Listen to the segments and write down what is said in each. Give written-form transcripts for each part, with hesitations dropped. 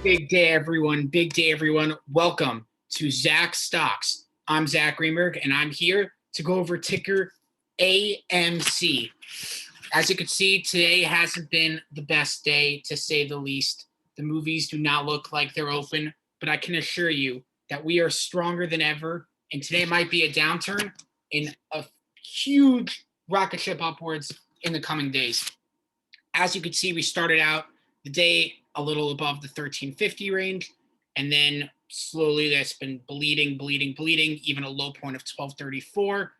Big day, everyone. Big day, everyone. Welcome to Zach Stocks. I'm Zach Greenberg, and I'm here to go over ticker AMC. As you can see, today hasn't been the best day, to say the least. The movies do not look like they're open, but I can assure you that we are stronger than ever, and today might be a downturn in a huge rocket ship upwards in the coming days. As you can see, we started out the day a little above the 1350 range, and then slowly that's been bleeding, even a low point of 1234.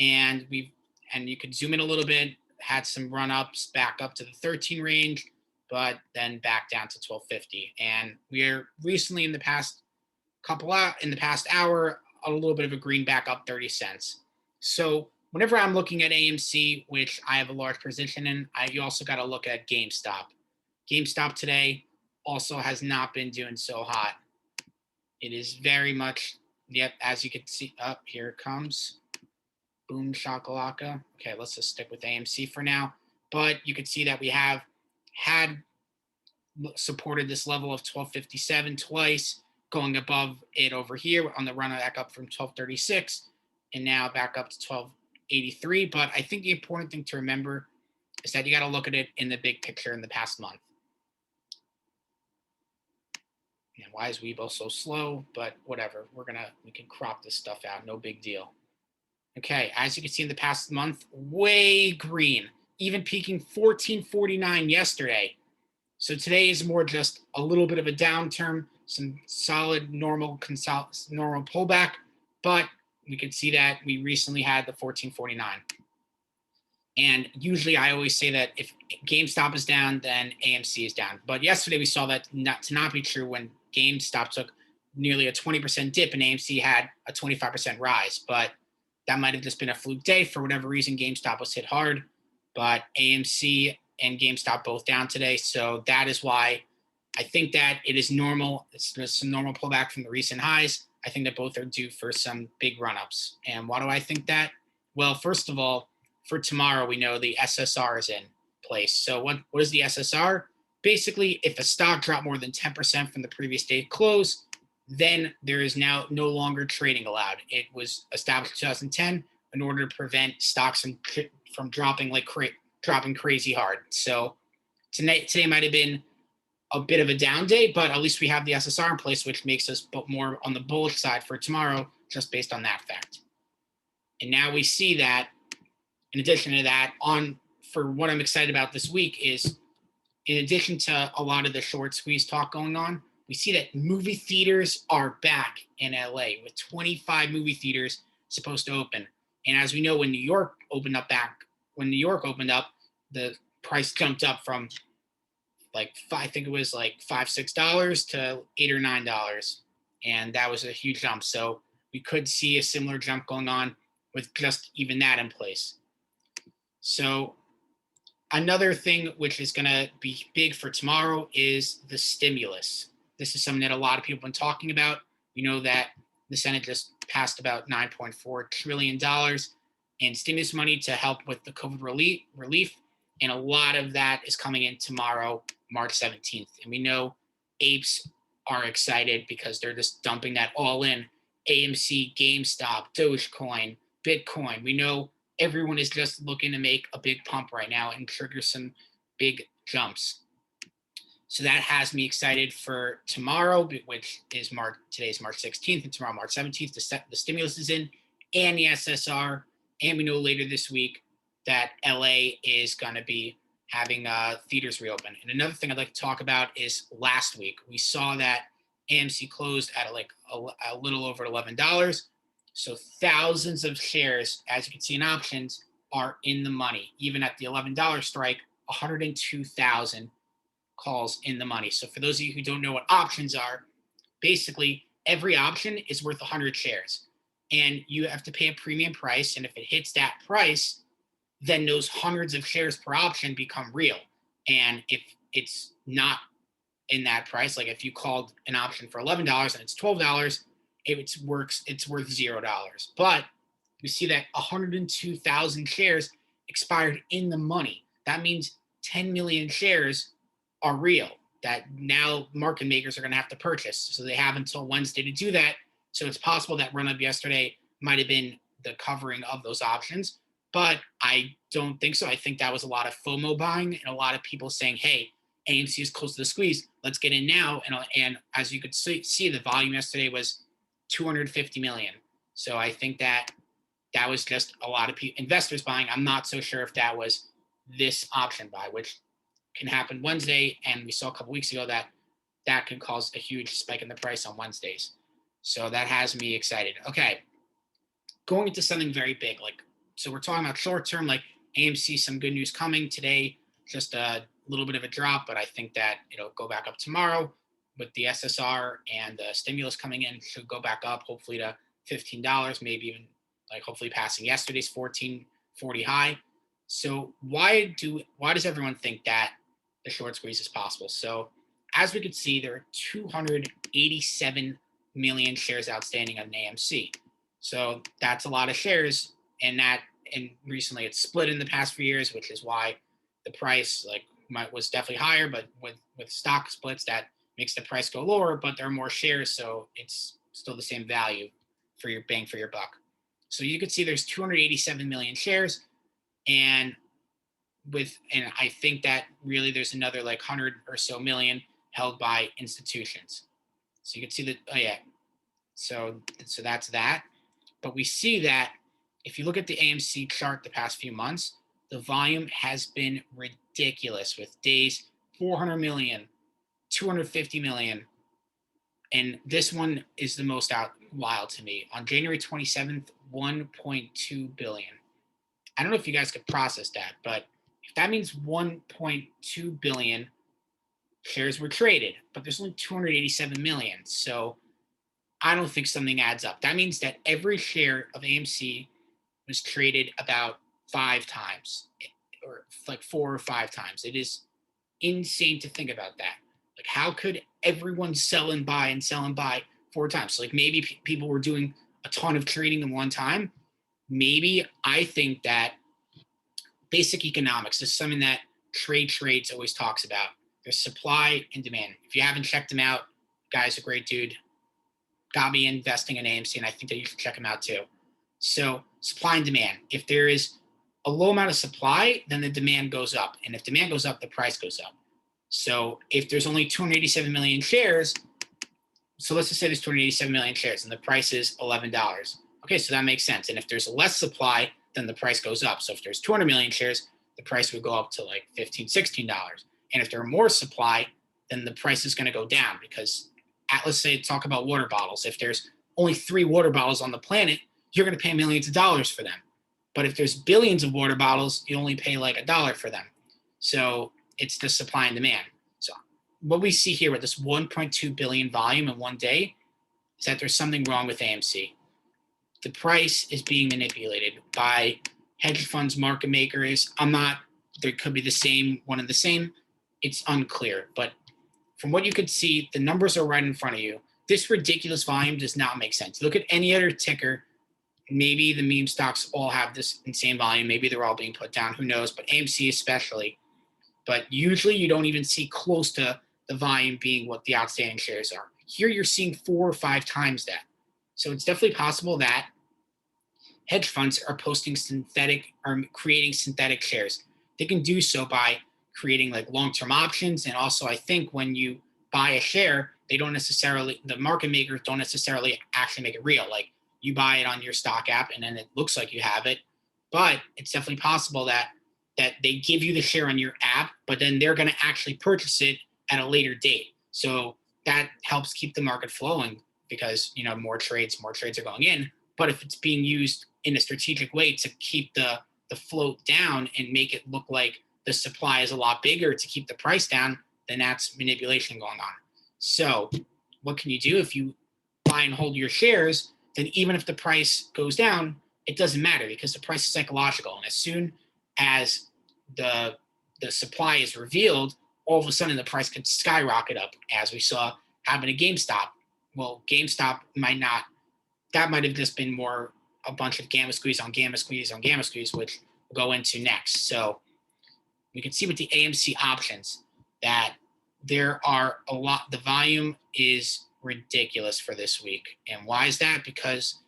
And you could zoom in a little bit, had some run ups back up to the 13 range, but then back down to 1250. And we're recently in the past hour, a little bit of a green back up 30 cents. So whenever I'm looking at AMC, which I have a large position in, you also got to look at GameStop. GameStop today also has not been doing so hot. It is very much, as you can see, here it comes. Boom shakalaka. Okay, let's just stick with AMC for now. But you can see that we have had supported this level of 1257 twice, going above it over here on the run back up from 1236, and now back up to 1283. But I think the important thing to remember is that you got to look at it in the big picture in the past month. And why is Weibo so slow? But whatever, we can crop this stuff out. No big deal. Okay, as you can see in the past month, way green, even peaking 1449 yesterday. So today is more just a little bit of a downturn, some solid normal pullback, but we could see that we recently had the 1449. And usually I always say that if GameStop is down, then AMC is down. But yesterday we saw that to not be true when GameStop took nearly a 20% dip and AMC had a 25% rise. But that might have just been a fluke day. For whatever reason, GameStop was hit hard. But AMC and GameStop both down today. So that is why I think that it is normal. It's just some normal pullback from the recent highs. I think that both are due for some big run-ups. And why do I think that? Well, first of all, for tomorrow, we know the SSR is in place. So what is the SSR? Basically, if a stock dropped more than 10% from the previous day close, then there is now no longer trading allowed. It was established in 2010 in order to prevent stocks from dropping crazy hard. So today might have been a bit of a down day, but at least we have the SSR in place, which makes us more on the bullish side for tomorrow, just based on that fact. And now we see that, in addition to that, for what I'm excited about this week is, in addition to a lot of the short squeeze talk going on, we see that movie theaters are back in LA with 25 movie theaters supposed to open. And as we know, when New York opened up, the price jumped up from I think it was like $5-6 to $8 or $9. And that was a huge jump. So we could see a similar jump going on with just even that in place. So another thing which is going to be big for tomorrow is the stimulus. This is something that a lot of people have been talking about. We know that the Senate just passed about $9.4 trillion in stimulus money to help with the COVID relief. And a lot of that is coming in tomorrow, March 17th. And we know apes are excited because they're just dumping that all in. AMC, GameStop, Dogecoin, Bitcoin. We know everyone is just looking to make a big pump right now and trigger some big jumps. So that has me excited for tomorrow, which is today's March 16th, and tomorrow, March 17th, the stimulus is in, and the SSR. And we know later this week that LA is going to be having theaters reopen. And another thing I'd like to talk about is last week. We saw that AMC closed at a little over $11. So thousands of shares, as you can see in options, are in the money. Even at the $11 strike, 102,000 calls in the money. So for those of you who don't know what options are, basically every option is worth 100 shares. And you have to pay a premium price. And if it hits that price, then those hundreds of shares per option become real. And if it's not in that price, like if you called an option for $11 and it's $12, it's worth $0. But we see that 102,000 shares expired in the money. That means 10 million shares are real. that now market makers are going to have to purchase. So they have until Wednesday to do that. So it's possible that run up yesterday might have been the covering of those options, but I don't think so. I think that was a lot of FOMO buying and a lot of people saying, hey, AMC is close to the squeeze. Let's get in now. And as you could see, the volume yesterday was 250 million. So I think that was just a lot of investors buying. I'm not so sure if that was this option buy, which can happen Wednesday. And we saw a couple weeks ago that can cause a huge spike in the price on Wednesdays. So that has me excited. Okay. Going into something very big, so we're talking about short term, like AMC, some good news coming today, just a little bit of a drop, but I think that it'll go back up tomorrow with the SSR and the stimulus coming in, should go back up, hopefully to $15, maybe even hopefully passing yesterday's 14.40 high. So why does everyone think that the short squeeze is possible? So as we can see, there are 287 million shares outstanding on AMC. So that's a lot of shares, and recently it's split in the past few years, which is why the price was definitely higher. But with stock splits, that makes the price go lower. But there are more shares, so it's still the same value for your bang for your buck. So you can see there's 287 million shares, and I think that really there's another 100 or so million held by institutions. So you can see that. Oh yeah. So that's that. But we see that if you look at the AMC chart the past few months, the volume has been ridiculous with days 400 million, 250 million. And this one is the most wild to me. On January 27th, 1.2 billion. I don't know if you guys could process that, but if that means 1.2 billion shares were traded, but there's only 287 million. So I don't think something adds up. That means that every share of AMC was traded about 5 times, or 4 or 5 times. It is insane to think about that. How could everyone sell and buy 4 times? So maybe people were doing a ton of trading in one time. Maybe I think that basic economics is something that trades always talks about. There's supply and demand. If you haven't checked him out, guy's a great dude. Got me investing in AMC, and I think that you should check him out too. So supply and demand. If there is a low amount of supply, then the demand goes up. And if demand goes up, the price goes up. So if there's only 287 million shares, so let's just say there's 287 million shares and the price is $11. Okay, so that makes sense. And if there's less supply, then the price goes up. So if there's 200 million shares, the price would go up to $15, $16. And if there are more supply, then the price is going to go down because let's say talk about water bottles. If there's only 3 water bottles on the planet, you're going to pay millions of dollars for them. But if there's billions of water bottles, you only pay $1 for them. So it's the supply and demand. So what we see here with this 1.2 billion volume in one day is that there's something wrong with AMC. The price is being manipulated by hedge funds, market makers. There could be one and the same. It's unclear. But from what you could see, the numbers are right in front of you. This ridiculous volume does not make sense. Look at any other ticker. Maybe the meme stocks all have this insane volume. Maybe they're all being put down. Who knows? But AMC especially. But usually you don't even see close to the volume being what the outstanding shares are. Here you're seeing 4 or 5 times that. So it's definitely possible that hedge funds are creating synthetic shares. They can do so by creating long-term options. And also I think when you buy a share, the market makers don't necessarily actually make it real. You buy it on your stock app and then it looks like you have it. But it's definitely possible that they give you the share on your app, but then they're going to actually purchase it at a later date. So that helps keep the market flowing because, more trades are going in. But if it's being used in a strategic way to keep the float down and make it look like the supply is a lot bigger to keep the price down, then that's manipulation going on. So what can you do? If you buy and hold your shares, then even if the price goes down, it doesn't matter because the price is psychological. And as soon as the supply is revealed, all of a sudden the price could skyrocket up, as we saw happen at GameStop. Well, GameStop might have just been more a bunch of gamma squeeze on gamma squeeze on gamma squeeze, which we'll go into next. So we can see with the AMC options that there are a lot. The volume is ridiculous for this week. And why is that? Because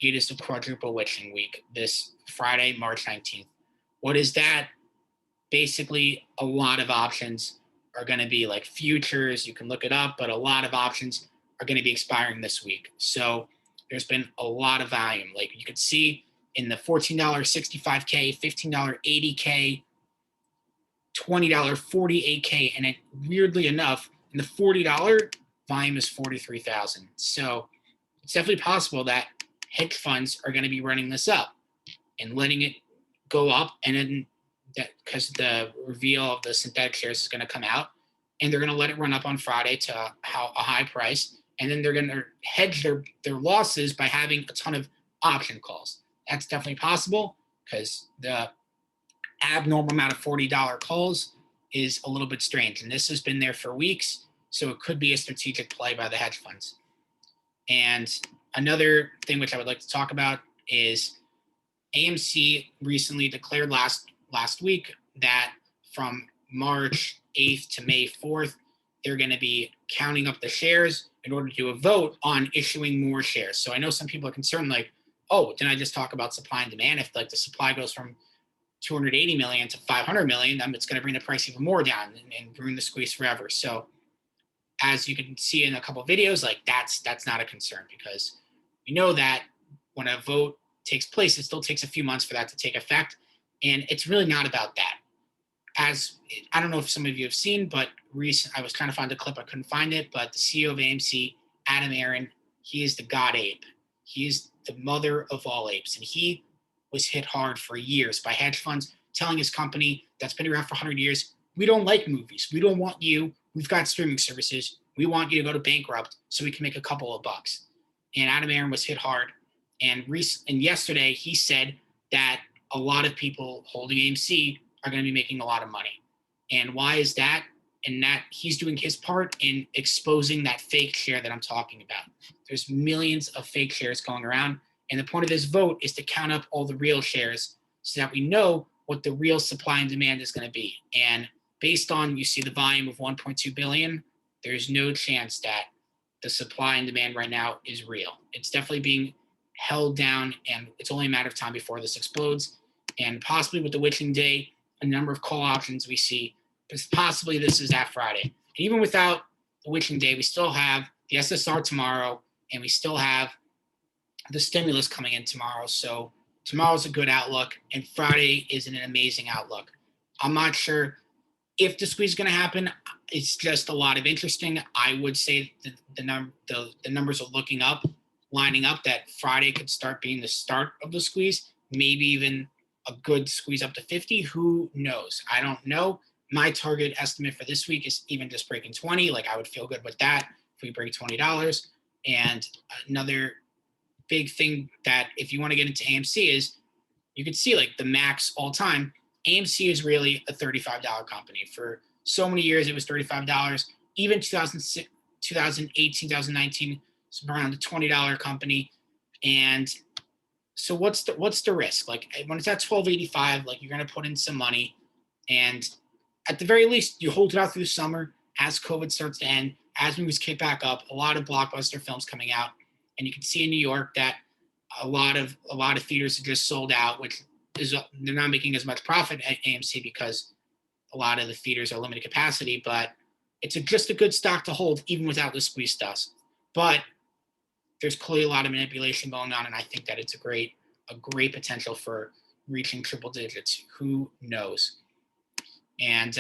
it is the quadruple witching week this Friday, March 19th. What is that? Basically, a lot of options are going to be like futures. You can look it up, but a lot of options are going to be expiring this week. So there's been a lot of volume. Like you could see in the $14.65K, $15.80K, $20.48K, and it weirdly enough, in the $40 volume is 43,000. So it's definitely possible that hedge funds are going to be running this up and letting it go up, and then that because the reveal of the synthetic shares is going to come out, and they're going to let it run up on Friday to a high price, and then they're going to hedge their losses by having a ton of option calls. That's definitely possible because the abnormal amount of $40 calls is a little bit strange, and this has been there for weeks, so it could be a strategic play by the hedge funds. And another thing which I would like to talk about is AMC recently declared last week that from March 8th to May 4th, they're going to be counting up the shares in order to do a vote on issuing more shares. So I know some people are concerned, like, oh, didn't I just talk about supply and demand? If like the supply goes from 280 million to 500 million, then it's going to bring the price even more down and ruin the squeeze forever. So as you can see in a couple of videos, like that's not a concern, because we know that when a vote takes place, it still takes a few months for that to take effect. And it's really not about that. As I don't know if some of you have seen, but I was trying to find a clip, I couldn't find it, but the CEO of AMC, Adam Aron, he is the god ape. He is the mother of all apes. And he was hit hard for years by hedge funds telling his company that's been around for 100 years, we don't like movies. We don't want you. We've got streaming services. We want you to go to bankrupt so we can make a couple of bucks. And Adam Aron was hit hard. And yesterday he said that a lot of people holding AMC are going to be making a lot of money. And why is that? And that he's doing his part in exposing that fake share that I'm talking about. There's millions of fake shares going around. And the point of this vote is to count up all the real shares so that we know what the real supply and demand is going to be. And based on, you see the volume of 1.2 billion, there's no chance that the supply and demand right now is real. It's definitely being held down, and it's only a matter of time before this explodes. And possibly with the witching day, a number of call options we see, possibly this is that Friday. And even without the witching day, we still have the SSR tomorrow, and we still have the stimulus coming in tomorrow. So tomorrow's a good outlook, and Friday is an amazing outlook. I'm not sure if the squeeze is going to happen. It's just a lot of interesting. I would say the numbers are looking up, lining up, that Friday could start being the start of the squeeze, maybe even a good squeeze up to 50. Who knows? I don't know. My target estimate for this week is even just breaking 20. Like, I would feel good with that if we break $20. And another big thing that if you want to get into AMC is you can see like the max all time. AMC is really a $35 company. For so many years, it was $35. Even 2006, 2018, 2019, it's around a $20 company. And so what's the risk? Like when it's at $12.85, like you're going to put in some money, and at the very least, you hold it out through the summer as COVID starts to end, as movies kick back up. A lot of blockbuster films coming out, and you can see in New York that a lot of theaters are just sold out, which is they're not making as much profit at AMC because a lot of the theaters are limited capacity. But it's just a good stock to hold even without the squeeze stuff. But there's clearly a lot of manipulation going on, and I think that it's a great potential for reaching triple digits. Who knows? And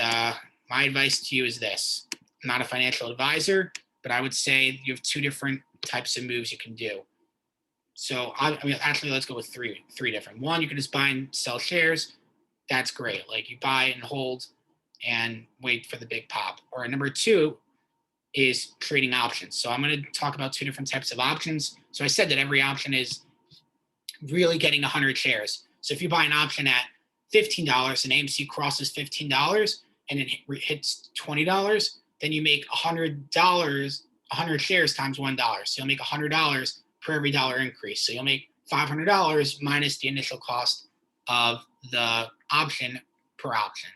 my advice to you is this. I'm not a financial advisor, but I would say you have two different types of moves you can do. So actually, let's go with three different. One, you can just buy and sell shares. That's great. Like you buy and hold and wait for the big pop. Or number two is trading options. So I'm going to talk about two different types of options. So I said that every option is really getting 100 shares. So if you buy an option at $15 and AMC crosses $15 and it hits $20, then you make $100, 100 shares times $1. So you'll make $100 per every dollar increase. So you'll make $500 minus the initial cost of the option per option.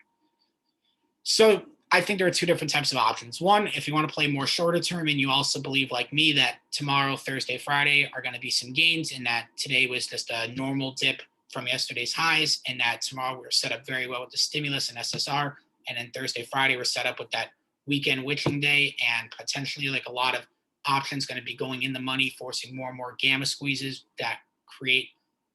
So I think there are two different types of options. One, if you want to play more shorter term and you also believe, like me, that tomorrow, Thursday, Friday are going to be some gains and that today was just a normal dip from yesterday's highs and that tomorrow we're set up very well with the stimulus and SSR. And then Thursday, Friday, we're set up with that weekend witching day and potentially like a lot of options going to be going in the money, forcing more and more gamma squeezes that create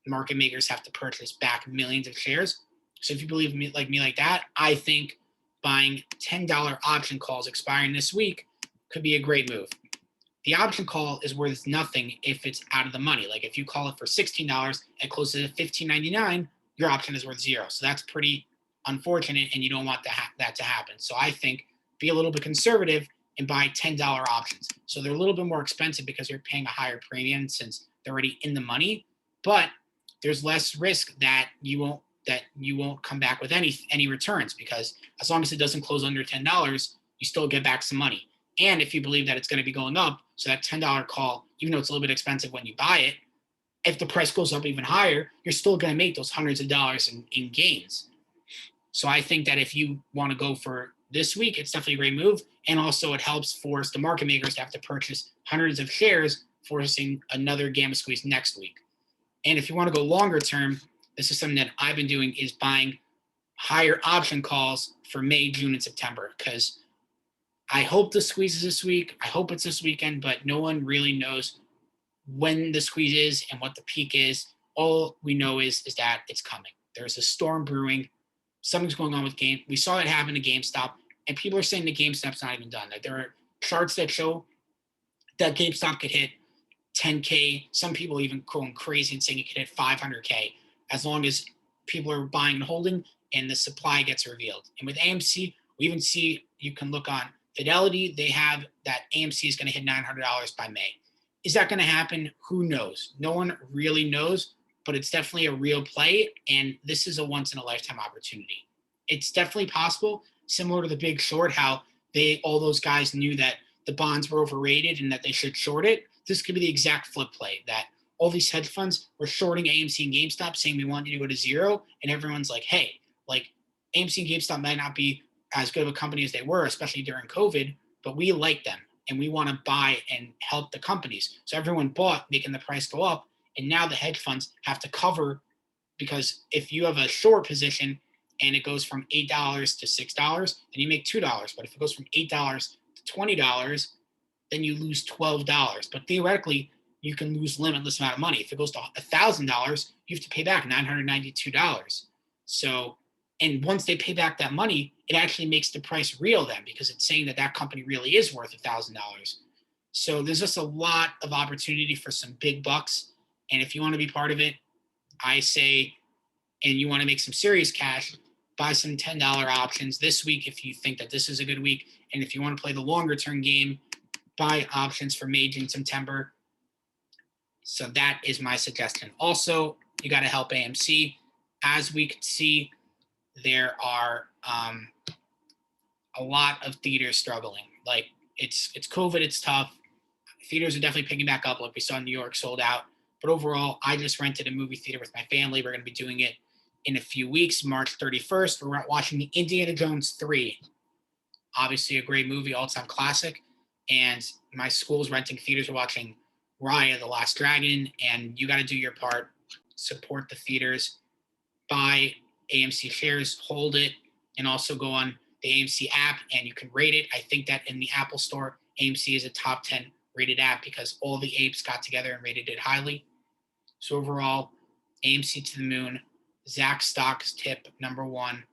market makers have to purchase back millions of shares. So if you believe me like that, I think buying $10 option calls expiring this week could be a great move. The option call is worth nothing if it's out of the money. Like if you call it for $16 and closes at $15.99, your option is worth zero. So that's pretty unfortunate, and you don't want that to happen. So I think be a little bit conservative and buy $10 options. So they're a little bit more expensive because you're paying a higher premium since they're already in the money, but there's less risk that you won't come back with any returns, because as long as it doesn't close under $10, you still get back some money. And if you believe that it's going to be going up, so that $10 call, even though it's a little bit expensive when you buy it, if the price goes up even higher, you're still going to make those hundreds of dollars in gains. So I think that if you want to go for this week, it's definitely a great move. And also it helps force the market makers to have to purchase hundreds of shares, forcing another gamma squeeze next week. And if you want to go longer term, this is something that I've been doing, is buying higher option calls for May, June, and September, because I hope the squeeze is this week. I hope it's this weekend, but no one really knows when the squeeze is and what the peak is. All we know is that it's coming. There's a storm brewing. Something's going on with Game. We saw it happen to GameStop, and people are saying the GameStop's not even done. Like, there are charts that show that GameStop could hit 10K. Some people even going crazy and saying it could hit 500K as long as people are buying and holding and the supply gets revealed. And with AMC, we even see, you can look on Fidelity, they have that AMC is going to hit $900 by May. Is that going to happen? Who knows? No one really knows, but it's definitely a real play, and this is a once-in-a-lifetime opportunity. It's definitely possible, similar to the Big Short, how all those guys knew that the bonds were overrated and that they should short it. This could be the exact flip play, that all these hedge funds were shorting AMC and GameStop, saying we want you to go to zero, and everyone's like, hey, like AMC and GameStop might not be as good of a company as they were, especially during COVID, but we like them and we want to buy and help the companies. So everyone bought, making the price go up. And now the hedge funds have to cover, because if you have a short position and it goes from $8 to $6, then you make $2. But if it goes from $8 to $20, then you lose $12. But theoretically, you can lose limitless amount of money. If it goes to $1,000, you have to pay back $992. So, and once they pay back that money, it actually makes the price real then, because it's saying that that company really is worth $1,000. So there's just a lot of opportunity for some big bucks. And if you want to be part of it, I say, and you want to make some serious cash, buy some $10 options this week if you think that this is a good week. And if you want to play the longer term game, buy options for May, June, September. So that is my suggestion. Also, you got to help AMC. As we can see, there are a lot of theaters struggling. Like, it's COVID, it's tough. Theaters are definitely picking back up, like we saw in New York, sold out. But overall, I just rented a movie theater with my family. We're going to be doing it in a few weeks, March 31st. We're watching the Indiana Jones 3. Obviously a great movie, all-time classic. And my school's renting theaters. We're watching Raya, the Last Dragon, and you got to do your part. Support the theaters. Buy AMC shares, hold it, and also go on the AMC app and you can rate it. I think that in the Apple Store, AMC is a top 10 rated app because all the apes got together and rated it highly. So overall, AMC to the moon. Zach Stock's tip number one,